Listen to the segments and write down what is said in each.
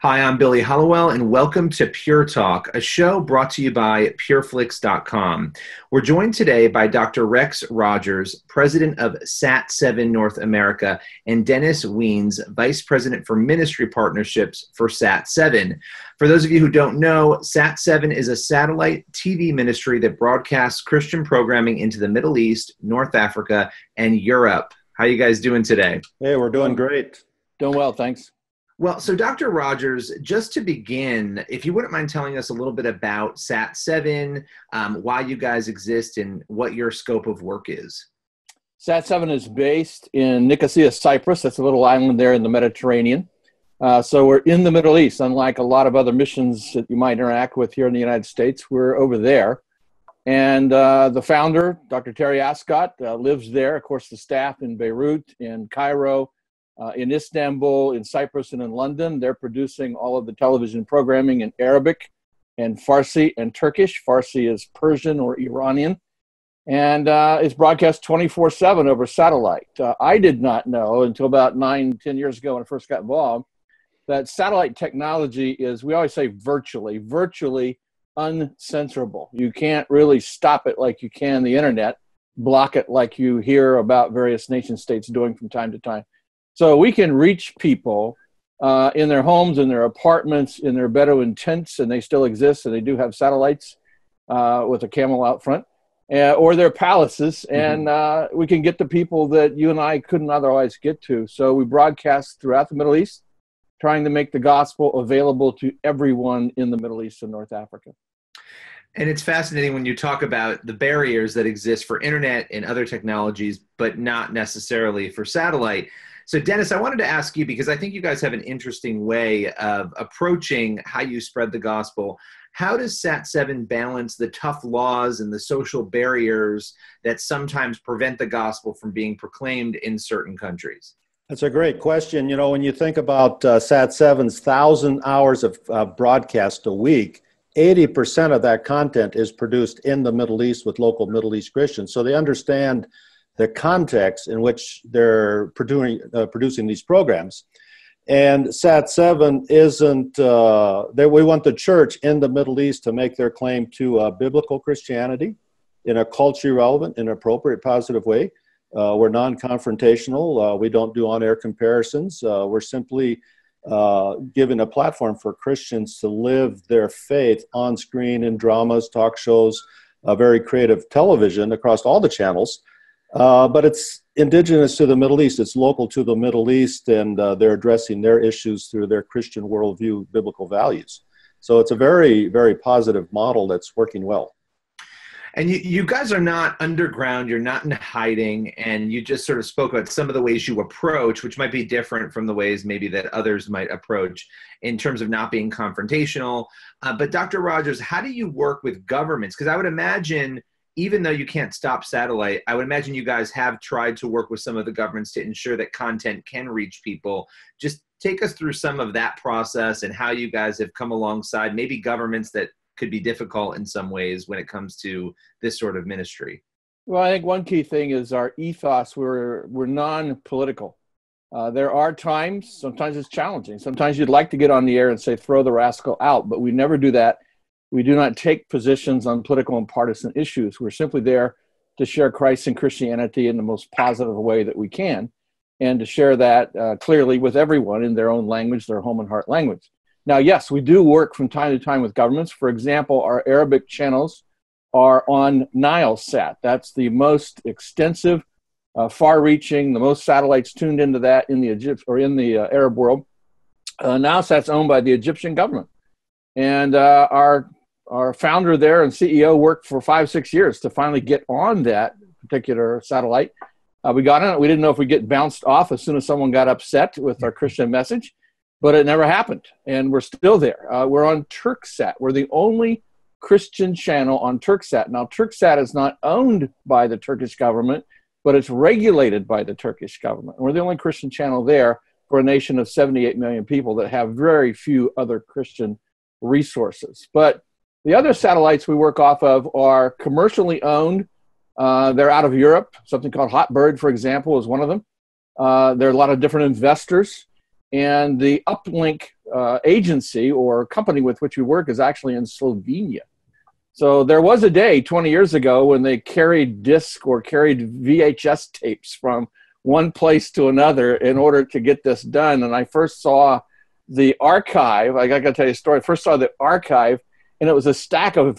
Hi, I'm Billy Hollowell, and welcome to Pure Talk, a show brought to you by PureFlix.com. We're joined today by Dr. Rex Rogers, President of SAT-7 North America, and Dennis Weins, Vice President for Ministry Partnerships for SAT-7. For those of you who don't know, SAT-7 is a satellite TV ministry that broadcasts Christian programming into the Middle East, North Africa, and Europe. How are you guys doing today? Hey, we're doing great. Doing well, thanks. Well, so Dr. Rogers, just to begin, if you wouldn't mind telling us a little bit about SAT-7, why you guys exist, and what your scope of work is. SAT-7 is based in Nicosia, Cyprus. That's a little island there in the Mediterranean. So we're in the Middle East. Unlike a lot of other missions that you might interact with here in the United States, we're over there. And the founder, Dr. Terry Ascott, lives there. Of course, the staff in Beirut, in Cairo, in Istanbul, in Cyprus, and in London. They're producing all of the television programming in Arabic and Farsi and Turkish. Farsi is Persian or Iranian. And it's broadcast 24/7 over satellite. I did not know until about 9-10 years ago when I first got involved that satellite technology is, we always say virtually uncensorable. You can't really stop it like you can the internet, block it like you hear about various nation states doing from time to time. So we can reach people in their homes, in their apartments, in their Bedouin tents, and they still exist, and they do have satellites with a camel out front, or their palaces, and we can get to people that you and I couldn't otherwise get to. So we broadcast throughout the Middle East, trying to make the gospel available to everyone in the Middle East and North Africa. And it's fascinating when you talk about the barriers that exist for internet and other technologies, but not necessarily for satellite. So Dennis, I wanted to ask you, because I think you guys have an interesting way of approaching how you spread the gospel. How does SAT-7 balance the tough laws and the social barriers that sometimes prevent the gospel from being proclaimed in certain countries? That's a great question. You know, when you think about SAT-7's 1,000 hours of broadcast a week, 80% of that content is produced in the Middle East with local Middle East Christians. So they understand the context in which they're producing these programs. And SAT-7 isn't, we want the church in the Middle East to make their claim to biblical Christianity in a culturally relevant and appropriate, positive way. We're non-confrontational. We don't do on-air comparisons. We're simply giving a platform for Christians to live their faith on screen in dramas, talk shows, very creative television across all the channels. But it's indigenous to the Middle East. It's local to the Middle East, and they're addressing their issues through their Christian worldview, biblical values. So it's a very, very positive model that's working well. And you guys are not underground, you're not in hiding, and you just sort of spoke about some of the ways you approach, which might be different from the ways maybe that others might approach in terms of not being confrontational. But Dr. Rogers, how do you work with governments? Because I would imagine, even though you can't stop satellite, I would imagine you guys have tried to work with some of the governments to ensure that content can reach people. Just take us through some of that process and how you guys have come alongside maybe governments that could be difficult in some ways when it comes to this sort of ministry. Well, I think one key thing is our ethos. We're non-political. There are times, sometimes it's challenging. Sometimes you'd like to get on the air and say, throw the rascal out, but we never do that. We do not take positions on political and partisan issues. We're simply there to share Christ and Christianity in the most positive way that we can, and to share that clearly with everyone in their own language, their home and heart language. Now, yes, we do work from time to time with governments. For example, our Arabic channels are on Nilesat. That's the most extensive, far-reaching, the most satellites tuned into that in the Arab world. Nilesat's owned by the Egyptian government, and our founder there and CEO worked for 5-6 years to finally get on that particular satellite. We got on it. We didn't know if we'd get bounced off as soon as someone got upset with our Christian message, but it never happened, and we're still there. We're on Turksat. We're the only Christian channel on Turksat. Now, Turksat is not owned by the Turkish government, but it's regulated by the Turkish government. We're the only Christian channel there for a nation of 78 million people that have very few other Christian resources. But the other satellites we work off of are commercially owned. They're out of Europe. Something called Hotbird, for example, is one of them. There are a lot of different investors. And the uplink agency or company with which we work is actually in Slovenia. So there was a day 20 years ago when they carried disc or carried VHS tapes from one place to another in order to get this done. And I first saw the archive. I got to tell you a story. I first saw the archive, and it was a stack of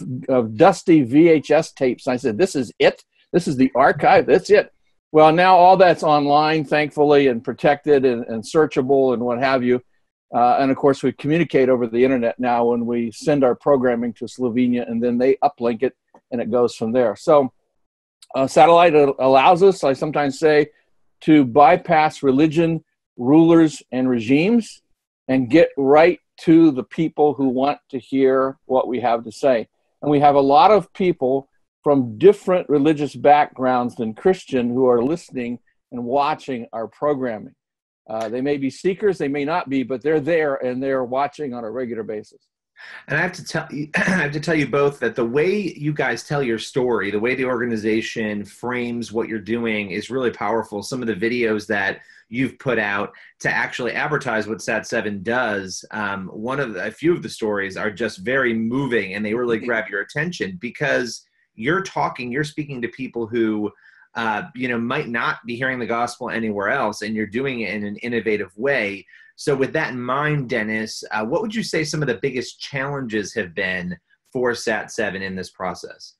dusty VHS tapes. And I said, this is it? This is the archive? That's it. Well, now all that's online, thankfully, and protected and searchable and what have you. And of course, we communicate over the internet now when we send our programming to Slovenia, and then they uplink it, and it goes from there. So satellite allows us, I sometimes say, to bypass religion, rulers, and regimes and get right to the people who want to hear what we have to say. And we have a lot of people from different religious backgrounds than Christian who are listening and watching our programming. They may be seekers, they may not be, but they're there and they're watching on a regular basis. And I have to tell you both that the way you guys tell your story, the way the organization frames what you're doing is really powerful. Some of the videos that you've put out to actually advertise what SAT-7 does, a few of the stories are just very moving, and they really grab your attention because you're speaking to people who might not be hearing the gospel anywhere else, and you're doing it in an innovative way. So with that in mind, Dennis, what would you say some of the biggest challenges have been for SAT-7 in this process?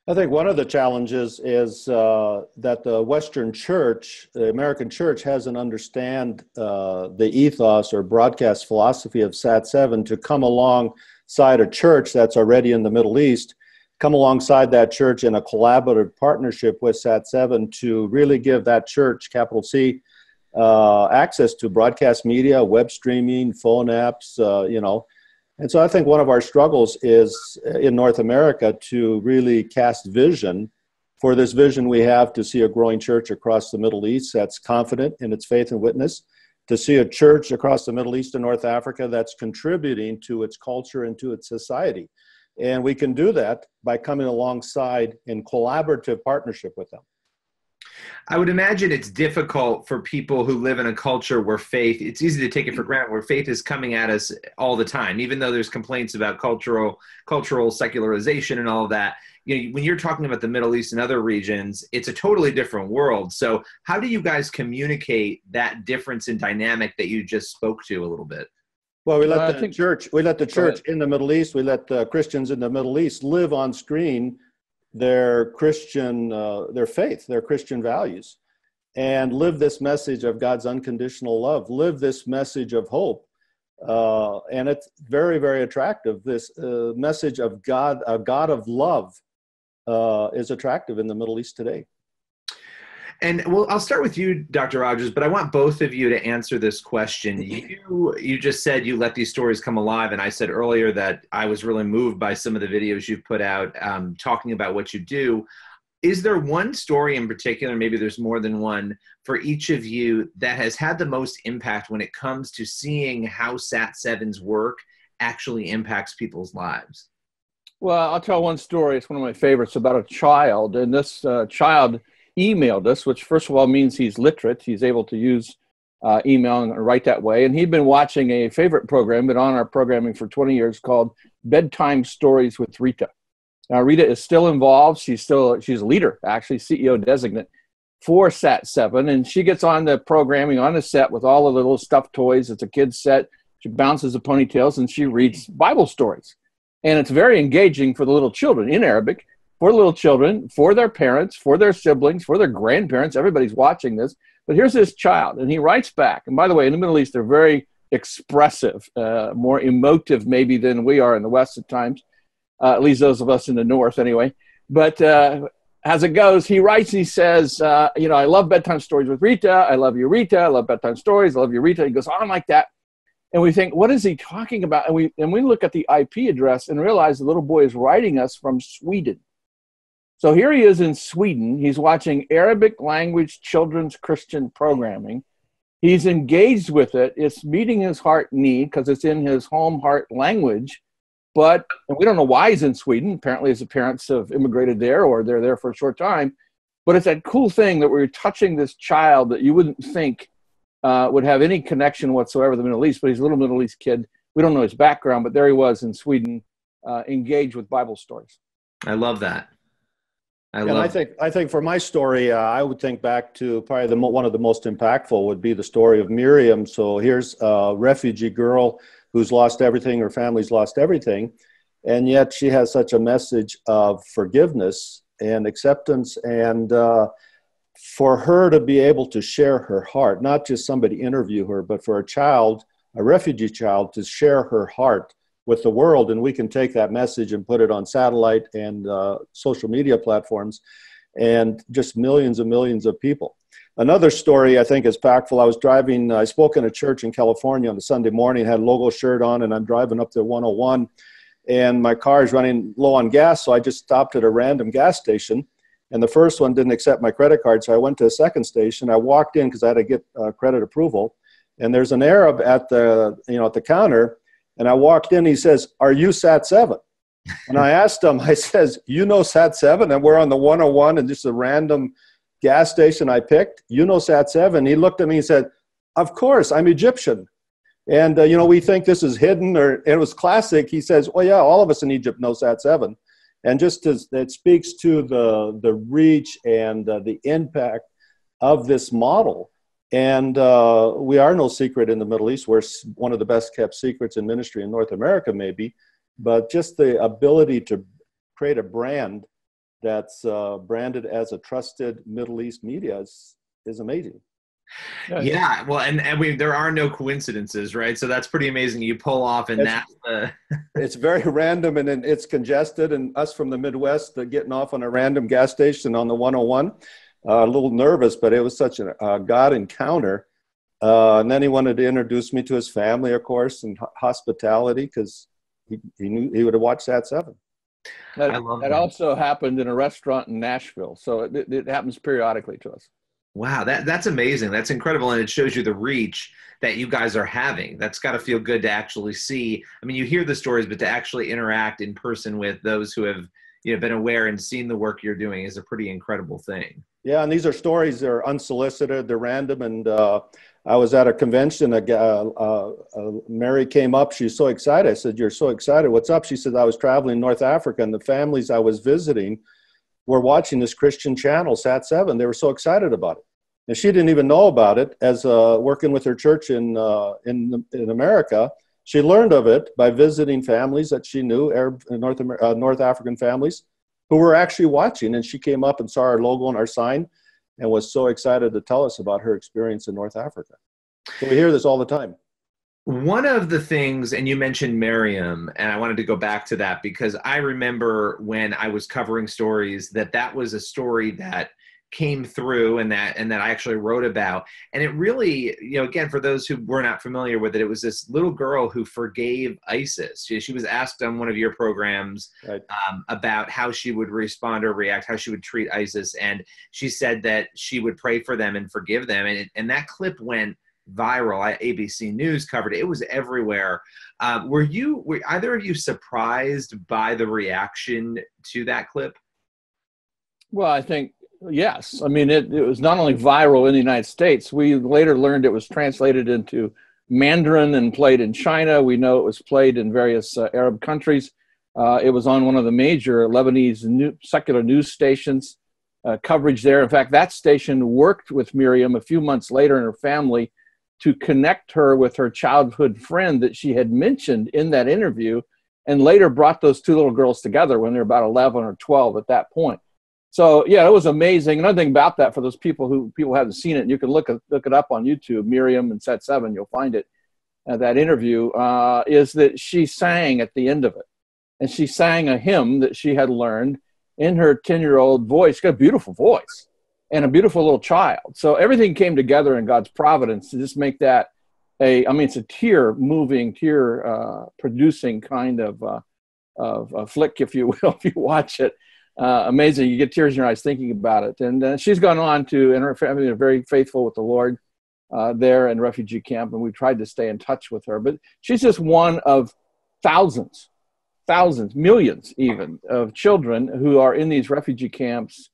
I think one of the challenges is that the Western church, the American church, hasn't understand the ethos or broadcast philosophy of SAT-7 to come alongside a church that's already in the Middle East, come alongside that church in a collaborative partnership with SAT-7 to really give that church, capital C, access to broadcast media, web streaming, phone apps, And so I think one of our struggles is in North America to really cast vision for this vision we have to see a growing church across the Middle East that's confident in its faith and witness, to see a church across the Middle East and North Africa that's contributing to its culture and to its society. And we can do that by coming alongside in collaborative partnership with them. I would imagine it's difficult for people who live in a culture where it's easy to take it for granted, where faith is coming at us all the time, even though there's complaints about cultural secularization and all of that. When you're talking about the Middle East and other regions, it's a totally different world. So how do you guys communicate that difference in dynamic that you just spoke to a little bit? Well, we let the church in the Middle East, we let the Christians in the Middle East live on screen their Christian, their faith, their Christian values, and live this message of God's unconditional love, live this message of hope. And it's very, very attractive. This message of God, a God of love, is attractive in the Middle East today. And well, I'll start with you, Dr. Rogers, but I want both of you to answer this question. You just said you let these stories come alive, and I said earlier that I was really moved by some of the videos you've put out talking about what you do. Is there one story in particular, maybe there's more than one, for each of you that has had the most impact when it comes to seeing how SAT-7's work actually impacts people's lives? Well, I'll tell one story. It's one of my favorites, about a child, and this child emailed us, which first of all means he's literate. He's able to use email and write that way. And he'd been watching a favorite program, been on our programming for 20 years, called Bedtime Stories with Rita. Now, Rita is still involved. She's a leader, actually, CEO designate for SAT-7. And she gets on the programming on the set with all the little stuffed toys. It's a kid's set. She bounces the ponytails and she reads Bible stories. And it's very engaging for the little children in Arabic, for little children, for their parents, for their siblings, for their grandparents. Everybody's watching this. But here's this child, and he writes back. And by the way, in the Middle East, they're very expressive, more emotive maybe than we are in the West at times, at least those of us in the North anyway. But as it goes, he writes, he says, I love bedtime stories with Rita. I love you, Rita. I love bedtime stories. I love you, Rita. He goes on like that. And we think, what is he talking about? And we look at the IP address and realize the little boy is writing us from Sweden. So here he is in Sweden. He's watching Arabic language children's Christian programming. He's engaged with it. It's meeting his heart need because it's in his home heart language. And we don't know why he's in Sweden. Apparently his parents have immigrated there or they're there for a short time. But it's that cool thing that we're touching this child that you wouldn't think would have any connection whatsoever to the Middle East, but he's a little Middle East kid. We don't know his background, but there he was in Sweden, engaged with Bible stories. I love that. I think for my story, I would think back to probably one of the most impactful would be the story of Miriam. So here's a refugee girl who's lost everything, her family's lost everything, and yet she has such a message of forgiveness and acceptance, and for her to be able to share her heart, not just somebody interview her, but for a refugee child, to share her heart with the world, and we can take that message and put it on satellite and social media platforms, and just millions and millions of people. Another story I think is impactful. I spoke in a church in California on a Sunday morning, had a logo shirt on, and I'm driving up to 101, and my car is running low on gas, so I just stopped at a random gas station, and the first one didn't accept my credit card, so I went to a second station. I walked in because I had to get credit approval, and there's an Arab at the counter. And I walked in, he says, "Are you SAT-7? And I asked him, I says, "You know SAT-7? And we're on the 101 and just a random gas station I picked. You know SAT-7? He looked at me and said, "Of course, I'm Egyptian." And, we think this is hidden, and it was classic. He says, "Well, yeah, all of us in Egypt know SAT-7. And just as it speaks to the reach and the impact of this model. And we are no secret in the Middle East. We're one of the best kept secrets in ministry in North America, maybe. But just the ability to create a brand that's branded as a trusted Middle East media is amazing. Yeah, well, and there are no coincidences, right? So that's pretty amazing. You pull off, and it's very random, and it's congested. And us from the Midwest getting off on a random gas station on the 101. A little nervous, but it was such a God encounter. And then he wanted to introduce me to his family, of course, and hospitality, because he knew he would have watched SAT-7. That also happened in a restaurant in Nashville. So it happens periodically to us. Wow, that's amazing. That's incredible. And it shows you the reach that you guys are having. That's got to feel good to actually see. I mean, you hear the stories, but to actually interact in person with those who have been aware and seen the work you're doing is a pretty incredible thing. Yeah, and these are stories that are unsolicited, they're random. And I was at a convention, Mary came up, she's so excited. I said, "You're so excited, what's up?" She said, "I was traveling in North Africa, and the families I was visiting were watching this Christian channel, SAT-7. They were so excited about it." And she didn't even know about it. As working with her church in America, she learned of it by visiting families that she knew, Arab, North African families, who were actually watching, and she came up and saw our logo and our sign and was so excited to tell us about her experience in North Africa. So we hear this all the time. One of the things, and you mentioned Miriam, and I wanted to go back to that because I remember when I was covering stories that was a story that came through and that I actually wrote about. And it really, again, for those who were not familiar with it, it was this little girl who forgave ISIS. She was asked on one of your programs about how she would respond or react, how she would treat ISIS. And she said that she would pray for them and forgive them. And that clip went viral. ABC News covered it. It was everywhere. Were either of you surprised by the reaction to that clip? Well, I think, yes. I mean, it was not only viral in the United States. We later learned it was translated into Mandarin and played in China. We know it was played in various Arab countries. It was on one of the major Lebanese secular news stations, coverage there. In fact, that station worked with Miriam a few months later and her family to connect her with her childhood friend that she had mentioned in that interview, and later brought those two little girls together when they were about 11 or 12 at that point. So, yeah, it was amazing. Another thing about that, for those people haven't seen it, and you can look it up on YouTube, Miriam and SAT-7, you'll find it, that interview, is that she sang at the end of it. And she sang a hymn that she had learned in her 10-year-old voice. She's got a beautiful voice and a beautiful little child. So everything came together in God's providence to just make that it's a tear-moving, tear-producing kind of flick, if you will, if you watch it. Amazing. You get tears in your eyes thinking about it. And she's gone on to, and her family are very faithful with the Lord there in refugee camp, and we've tried to stay in touch with her. But she's just one of thousands, millions even, of children who are in these refugee camps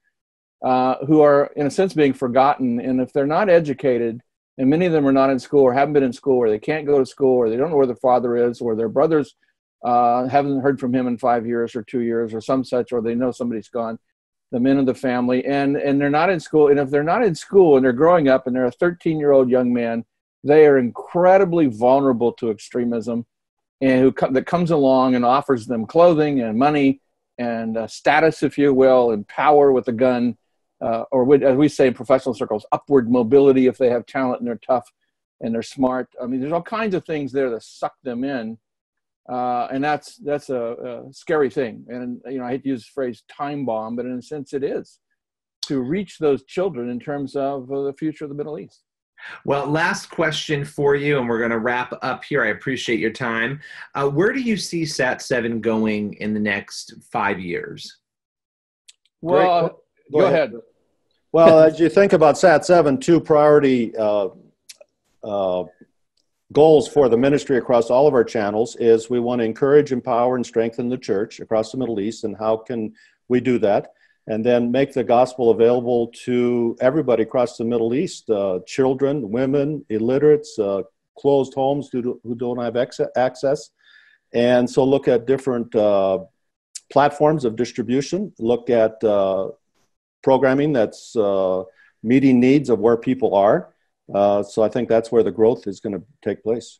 who are, in a sense, being forgotten. And if they're not educated and many of them are not in school or haven't been in school, or they can't go to school, or they don't know where their father is, or their brothers haven't heard from him in 5 years or 2 years or some such, or they know somebody's gone, the men of the family, and they're not in school. And if they're not in school and they're growing up and they're a 13-year-old young man, they are incredibly vulnerable to extremism, and that comes along and offers them clothing and money and status, if you will, and power with a gun, or as we say in professional circles, upward mobility if they have talent and they're tough and they're smart. I mean, there's all kinds of things there that suck them in, and that's a scary thing. And I hate to use the phrase time bomb, but in a sense it is, to reach those children in terms of the future of the Middle East. Well, last question for you, and we're going to wrap up here. I appreciate your time. Where do you see SAT-7 going in the next 5 years? Well, go ahead. Well, as you think about SAT-7, two priority goals for the ministry across all of our channels is we want to encourage, empower, and strengthen the church across the Middle East. And how can we do that? And then make the gospel available to everybody across the Middle East, children, women, illiterates, closed homes who don't have access. And so look at different platforms of distribution, look at programming that's meeting needs of where people are. So I think that's where the growth is going to take place.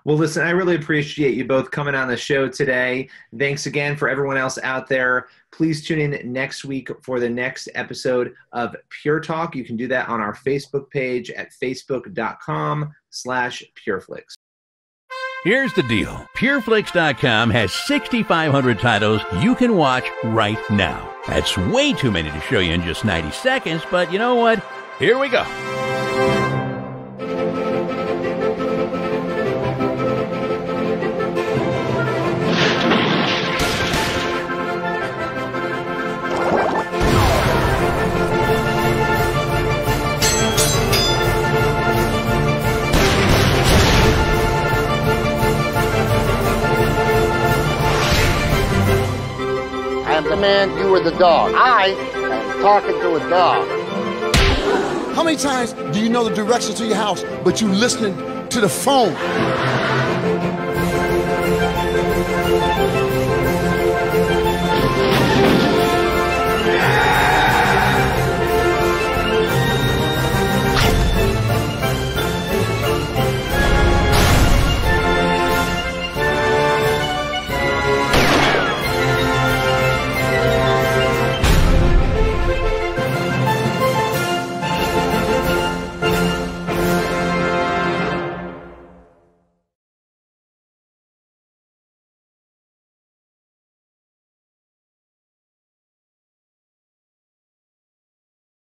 Well, listen, I really appreciate you both coming on the show today. Thanks again for everyone else out there. Please tune in next week for the next episode of Pure Talk. You can do that on our Facebook page at facebook.com/PureFlix. Here's the deal. PureFlix.com has 6,500 titles you can watch right now. That's way too many to show you in just 90 seconds, but you know what? Here we go. I am the man, you are the dog. I am talking to a dog. How many times do you know the directions to your house, but you listening to the phone?